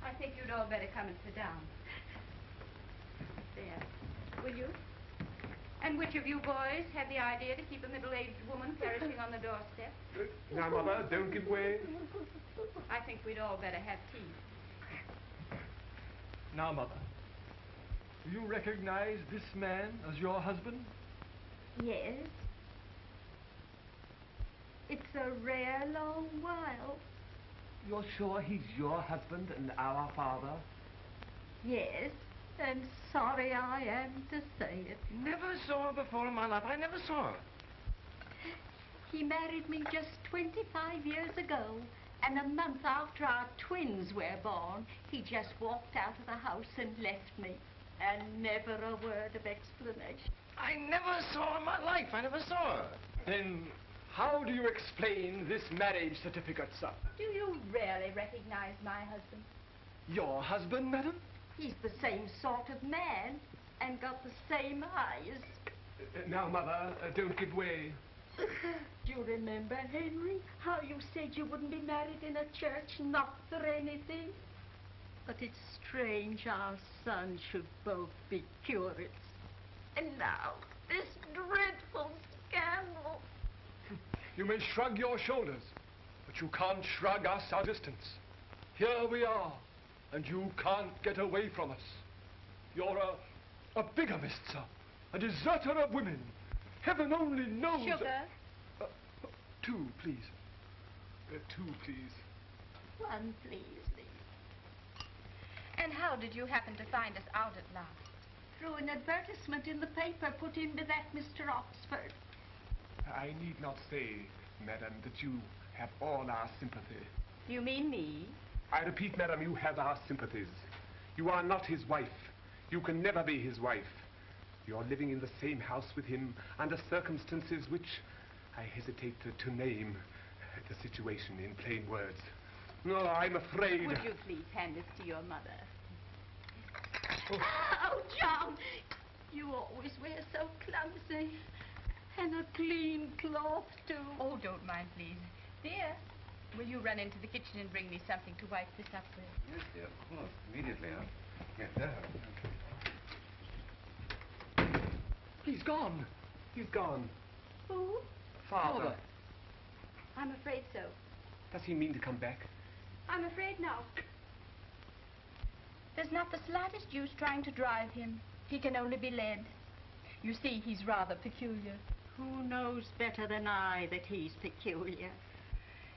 I think you'd all better come and sit down. There. Will you? And which of you boys had the idea to keep a middle-aged woman perishing on the doorstep? Now, Mother, don't give way. I think we'd all better have tea. Now, Mother, do you recognize this man as your husband? Yes. It's a rare long while. You're sure he's your husband and our father? Yes, and sorry I am to say it. Never saw her before in my life. I never saw her. He married me just 25 years ago, and a month after our twins were born, he just walked out of the house and left me, and never a word of explanation. I never saw her in my life. I never saw her. Then how do you explain this marriage certificate, sir? Do you really recognize my husband? Your husband, madam? He's the same sort of man, and got the same eyes. Now, Mother, don't give way. Do you remember, Henry, how you said you wouldn't be married in a church, not for anything? But it's strange our sons should both be curates. And now, this dreadful scandal. You may shrug your shoulders, but But you can't shrug us our distance. Here we are, and you can't get away from us. You're a bigamist, sir. A deserter of women. Heaven only knows... Sugar? 2, please. 2, please. 1, please, Lee. And how did you happen to find us out at last? Through an advertisement in the paper put in by that Mr. Oxford. I need not say, madam, that you have all our sympathy. You mean me? I repeat, madam, you have our sympathies. You are not his wife. You can never be his wife. You're living in the same house with him under circumstances which I hesitate to name the situation in plain words. No, I'm afraid... Would you please hand this to your mother? Oh, John, you always wear so clumsy. And a clean cloth, too. Oh, don't mind, please. Dear, will you run into the kitchen and bring me something to wipe this up with? Yes, dear, of course. Immediately, huh? Yes, there. He's gone. He's gone. Who? Father. I'm afraid so. Does he mean to come back? I'm afraid not. There's not the slightest use trying to drive him. He can only be led. You see, he's rather peculiar. Who knows better than I that he's peculiar?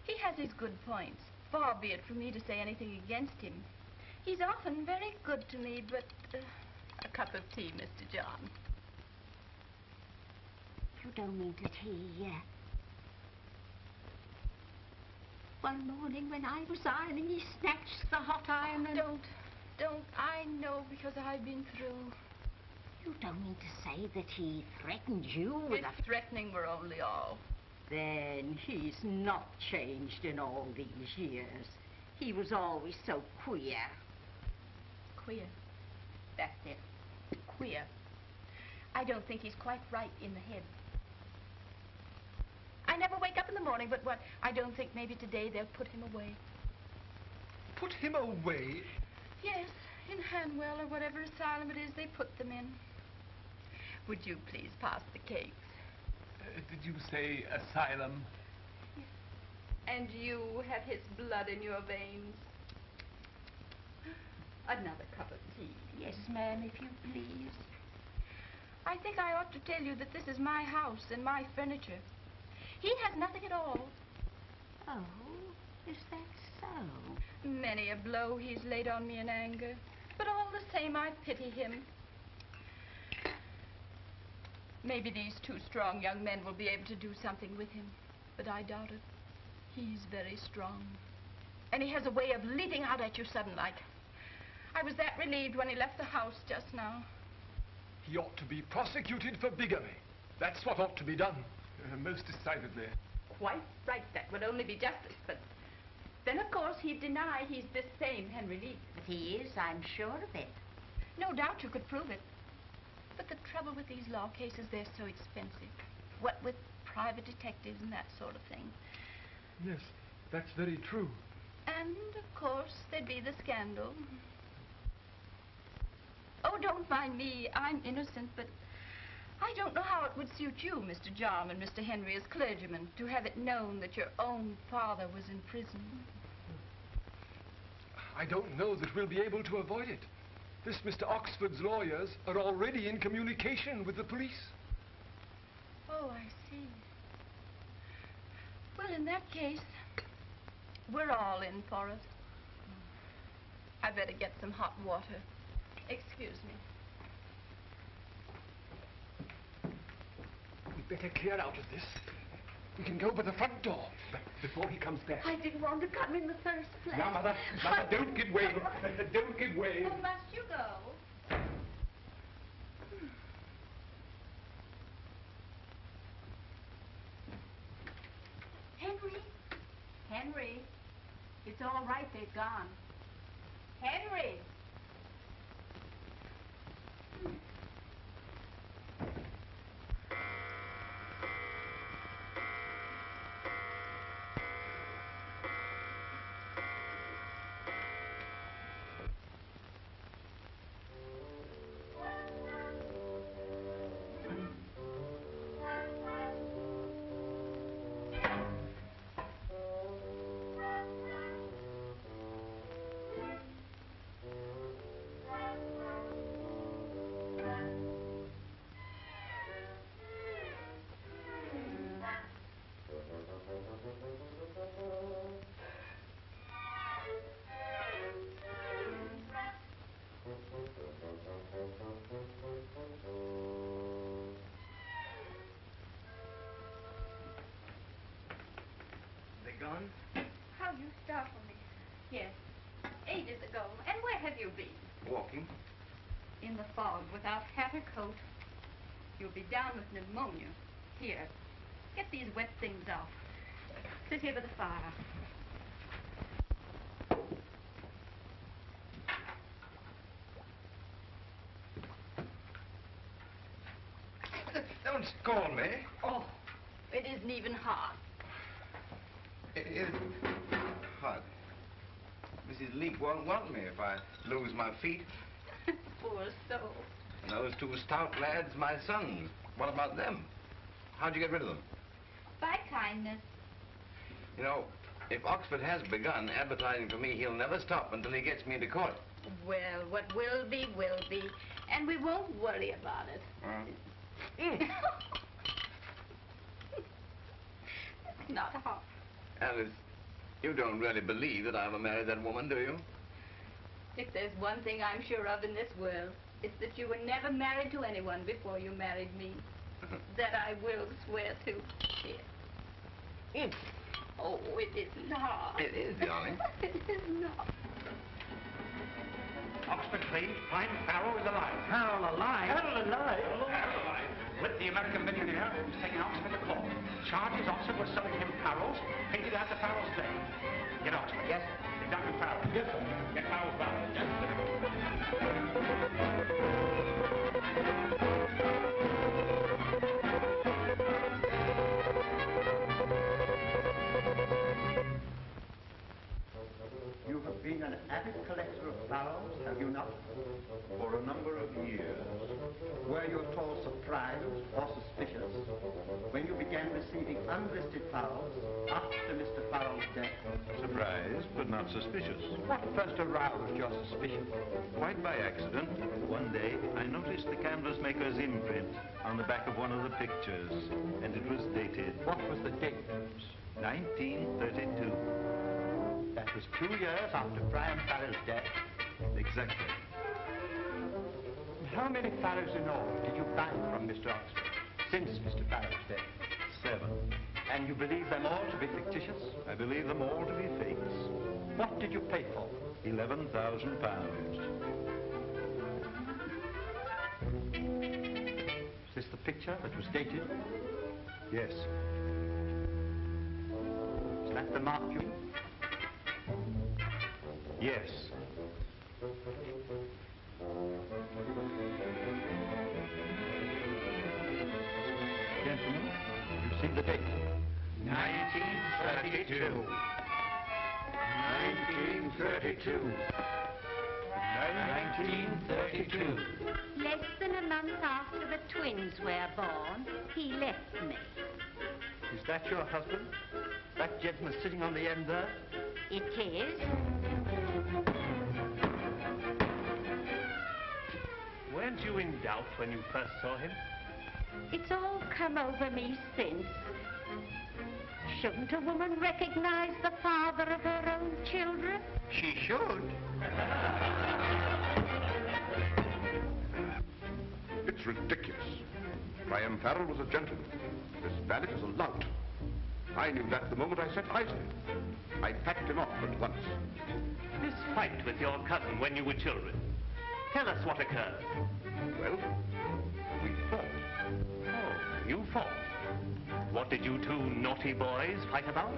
He has his good points. Far be it from me to say anything against him. He's often very good to me, but... a cup of tea, Mr. John. You don't mean to tea yet. One morning when I was ironing, he snatched the hot iron and... Don't. I know because I've been through. You don't mean to say that he threatened you with If threatening were only all. Then he's not changed in all these years. He was always so queer. Queer. That's it. Queer. I don't think he's quite right in the head. I never wake up in the morning but what? I don't think maybe today they'll put him away. Put him away? Yes, in Hanwell or whatever asylum it is they put them in. Would you please pass the cakes? Did you say asylum? Yes. And you have his blood in your veins. Another cup of tea. Yes, ma'am, if you please. I think I ought to tell you that this is my house and my furniture. He has nothing at all. Oh, is that so? Many a blow he's laid on me in anger. But all the same, I pity him. Maybe these 2 strong young men will be able to do something with him. But I doubt it. He's very strong. And he has a way of leaping out at you sudden like. I was that relieved when he left the house just now. He ought to be prosecuted for bigamy. That's what ought to be done. Most decidedly. Quite right. That would only be justice. But then, of course, he'd deny he's this same Henry Lee. But he is, I'm sure of it. No doubt you could prove it. But the trouble with these law cases, they're so expensive. What with private detectives and that sort of thing. Yes, that's very true. And, of course, there'd be the scandal. Oh, don't mind me. I'm innocent, but I don't know how it would suit you, Mr. John and Mr. Henry, as clergymen, to have it known that your own father was in prison. I don't know that we'll be able to avoid it. This Mr. Oxford's lawyers are already in communication with the police. Oh, I see. Well, in that case, we're all in for it. I better get some hot water. Excuse me. We'd better clear out of this. We can go by the front door before he comes back. I didn't want to come in the first place. Now, Mother, don't give way. Don't give way. Oh, must you go? Henry? Henry, it's all right, they've gone. Henry! gone? How you startle me. Yes, ages ago. And where have you been? Walking. In the fog, without hat or coat. You'll be down with pneumonia. Here, get these wet things off. Sit here by the fire. Don't scold me. Oh, it isn't even hot. It is hot. Mrs. Leek won't want me if I lose my feet. Poor soul. And those two stout lads, my sons. What about them? How'd you get rid of them? By kindness. You know, if Oxford has begun advertising for me, he'll never stop until he gets me into court. Well, what will be, will be. And we won't worry about it. It's not hot. Alice, you don't really believe that I'll marry that woman, do you? If there's one thing I'm sure of in this world, it's that you were never married to anyone before you married me. That I will swear to. Here. Oh, it isn't hot. It is, darling. It is not. Oxford claims Prime Farrow is alive. Farrell alive? Farrell alive? Farrell alive. With the American millionaire who's taking Oxford to court. Charges Oxford was selling him Farrells, painted after Farrell's name. Get Oxford. Yes. Get Dr. Farrell. Yes, sir. Get Farrell's ballot. Yes, You have been an avid collector of Farrells, have you not? For a number of years. Were you at all surprised or suspicious when you began receiving unlisted Farrells after Mr. Farrell's death? Surprised, but not suspicious. What first aroused your suspicion? Quite by accident, one day I noticed the canvas maker's imprint on the back of one of the pictures, and it was dated. What was the date? 1932. That was 2 years after Brian Farrell's death. Exactly. How many Farrells in all did you buy from Mr. Oxford since Mr. Farrell's death? 7. And you believe them all to be fictitious? I believe them all to be fakes. What did you pay for? £11,000. Is this the picture that was dated? Yes. Is that the mark you? Yes. Gentlemen, you see the date. 1932. 1932. 1932. Less than a month after the twins were born, he left me. Is that your husband? That gentleman sitting on the end there? It is. Weren't you in doubt when you first saw him? It's all come over me since. Shouldn't a woman recognize the father of her own children? She should. It's ridiculous. Priam Farrell was a gentleman. This valet is a lout. I knew that the moment I set eyes on him. I packed him off at once. This fight with your cousin when you were children. Tell us what occurred. Well, we fought. Oh, you fought. What did you two naughty boys fight about?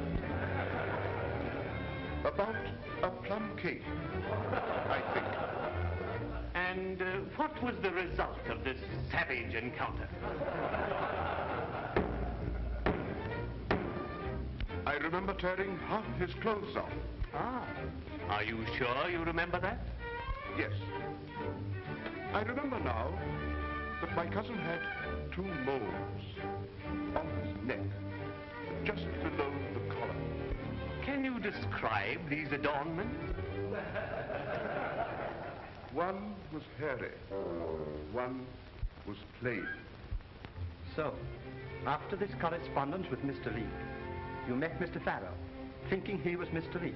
About a plum cake, I think. And what was the result of this savage encounter? I remember tearing half his clothes off. Ah. Are you sure you remember that? Yes. I remember now that my cousin had 2 moles on his neck, just below the collar. Can you describe these adornments? One was hairy, one was plain. So, after this correspondence with Mr. Leek, you met Mr. Farrell, thinking he was Mr. Leek,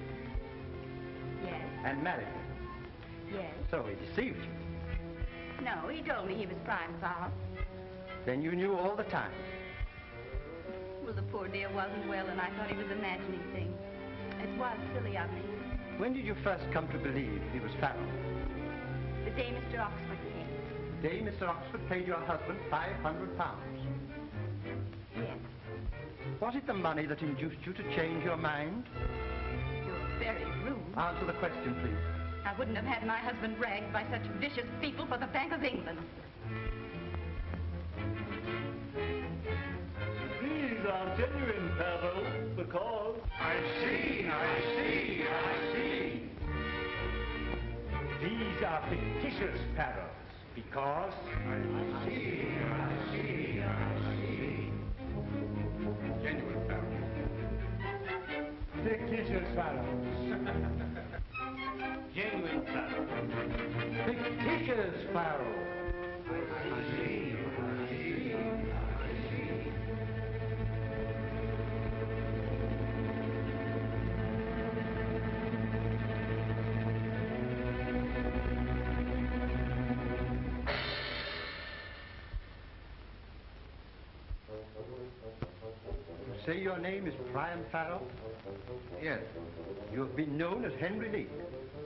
Yes. and married him. Yes. So he deceived you. No, he told me he was Prime Farrell. Then you knew all the time. Well, the poor poor dear wasn't well, and I thought he was imagining things. It was silly of me. When did you first come to believe he was Farrell? The day Mr. Oxford came. The day Mr. Oxford paid your husband £500. Yes. Was it the money that induced you to change your mind? You're very rude. Answer the question, please. I wouldn't have had my husband dragged by such vicious people for the Bank of England. These are genuine pearls, because... I see. These are fictitious pearls, because... I see. Genuine pearls. Fictitious pearls. Genuine pearls. Fictitious pearls. I see. You say your name is Priam Farrell? Yes. You have been known as Henry Lee.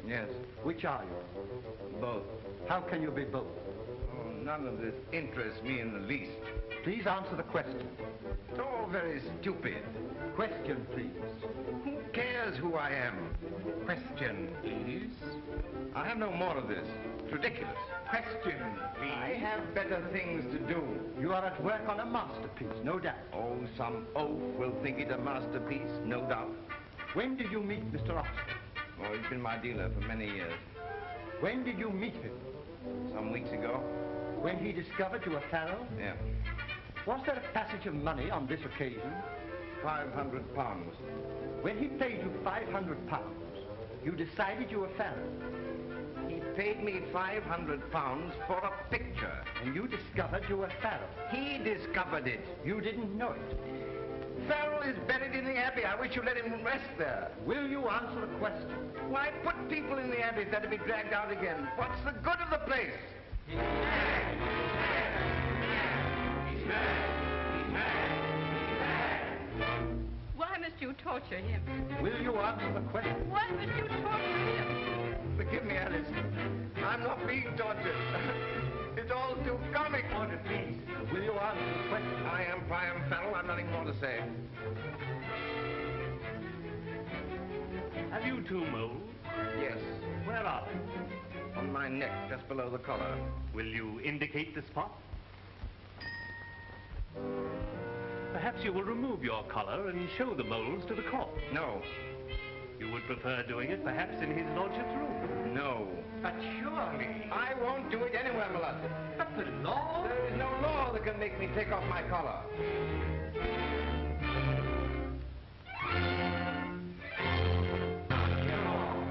Yes. Which are you? Both. How can you be both? Oh, none of this interests me in the least. Please answer the question. It's all very stupid. Question, please. Who cares who I am? Question, please. I have no more of this. It's ridiculous. Question, please. I have better things to do. You are at work on a masterpiece, no doubt. Oh, some oaf will think it a masterpiece, no doubt. When did you meet Mr. Oxford? Oh, he's been my dealer for many years. When did you meet him? Some weeks ago. When he discovered you were Farrell? Yeah. Was there a passage of money on this occasion? £500. When he paid you £500, you decided you were Farrell. He paid me £500 for a picture. And you discovered you were Farrell. He discovered it. You didn't know it. Farrell is buried in the Abbey. I wish you'd let him rest there. Will you answer the question? Why put people in the Abbey if they're to be dragged out again? What's the good of the place? He's mad. He's mad. Why must you torture him? Will you answer the question? Why must you torture him? Forgive me, Alice. I'm not being tortured. It's all too comic. Order, please. Will you answer the question? I am Priam Farrell. I've nothing more to say. Have you two moles? Yes. Where are they? On my neck, just below the collar. Will you indicate the spot? Perhaps you will remove your collar and show the moles to the court. No. You would prefer doing it perhaps in his lordship's room? No. But surely... I won't do it anywhere, my lord. But the law... There is no law that can make me take off my collar.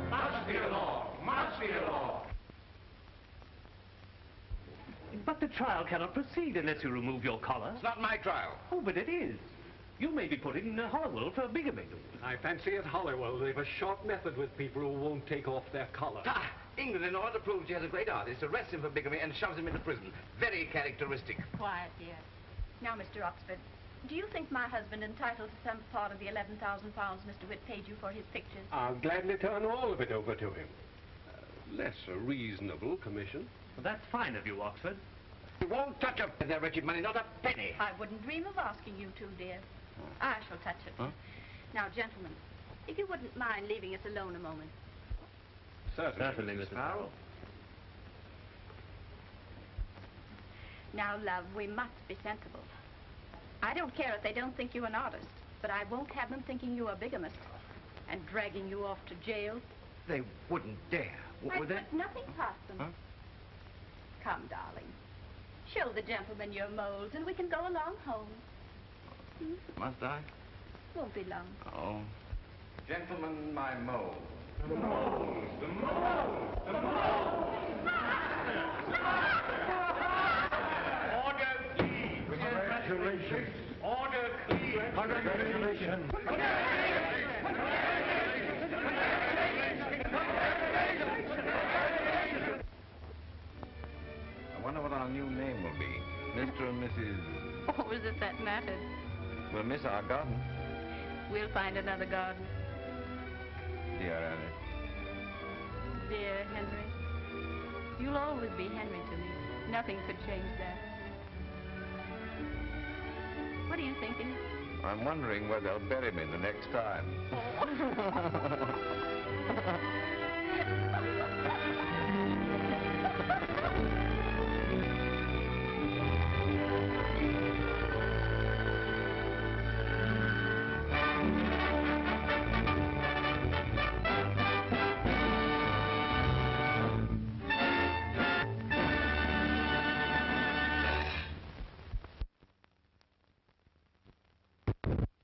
Must be a law. Must be a law. But the trial cannot proceed unless you remove your collar. It's not my trial. Oh, but it is. You may be put in Holywell for bigamy. I fancy at Holywell they've a short method with people who won't take off their collar. Ah, England, in order to prove she has a great artist, arrests him for bigamy and shoves him into prison. Very characteristic. Quiet, dear. Now, Mr. Oxford, do you think my husband entitled to some part of the £11,000 Mr. Witt paid you for his pictures? I'll gladly turn all of it over to him. Less a reasonable commission. Well, that's fine of you, Oxford. You won't touch their wretched money, not a penny. I wouldn't dream of asking you to, dear. I shall touch it. Huh? Now, gentlemen, if you wouldn't mind leaving us alone a moment. Certainly, Mrs. Farrell. Now, love, we must be sensible. I don't care if they don't think you an artist, but I won't have them thinking you a bigamist and dragging you off to jail. They wouldn't dare. I Would they? put nothing past them. Huh? Come, darling. Show the gentleman your moles, and we can go along home. Must I? Won't be long. Oh. Gentlemen, my mole. The moles! The moles! The moles! Order, please. Congratulations. Order, please. Congratulations. I wonder what our new name will be. Mr. and Mrs. Oh, is it that matter? We'll miss our garden. We'll find another garden. Dear Alice. Dear Henry. You'll always be Henry to me. Nothing could change that. What are you thinking? I'm wondering where they'll bury me the next time.